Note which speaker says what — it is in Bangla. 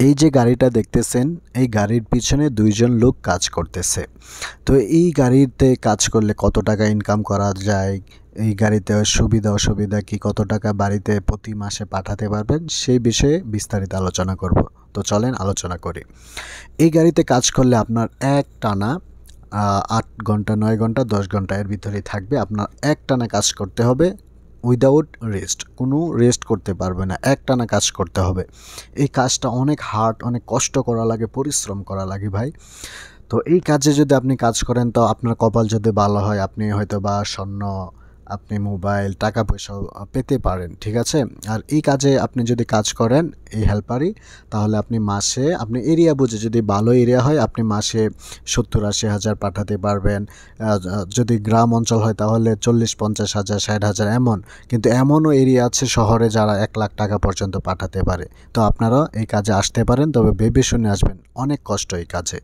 Speaker 1: এই যে গাড়িটা দেখতেছেন, এই গাড়ির পিছনে ২ জন লোক কাজ করতেছে। তো এই গাড়িতে কাজ করলে কত টাকা ইনকাম করা যায়, এই গাড়িতে সুবিধা অসুবিধা কি, কত টাকা বাড়িতে প্রতি মাসে পাঠাতে পারবেন, সেই বিষয়ে বিস্তারিত আলোচনা করব। তো চলেন আলোচনা করি। এই গাড়িতে কাজ করলে আপনার একটানা ৮ ঘন্টা, ৯ ঘন্টা, ১০ ঘন্টা এর ভিতরেই থাকবে। আপনার একটানা কাজ করতে হবে উইদাউট রেস্ট। কোনো রেস্ট করতে পারবে না, একটানা কাজ করতে হবে। এই কাজটা অনেক হার্ড, অনেক কষ্ট করা লাগে, পরিশ্রম করা লাগে ভাই। তো এই কাজে যদি আপনি কাজ করেন তো আপনার কপাল যদি ভালো হয় আপনি হয়তোবা স্বর্ণ, আপনি মোবাইল, টাকা পয়সাও পেতে পারেন, ঠিক আছে? আর এই কাজে আপনি যদি কাজ করেন এই হেল্পারই, তাহলে আপনি মাসে, আপনি এরিয়া বুঝে, যদি ভালো এরিয়া হয় আপনি মাসে ৭০-৮০ হাজার পাঠাতে পারবেন। যদি গ্রাম অঞ্চল হয় তাহলে ৪০-৫০ হাজার, ৬০ হাজার এমন। কিন্তু এমনও এরিয়া আছে শহরে যারা ১ লাখ টাকা পর্যন্ত পাঠাতে পারে। তো আপনারা এই কাজে আসতে পারেন, তবে ভেবে শুনে আসবেন, অনেক কষ্ট এই কাজে।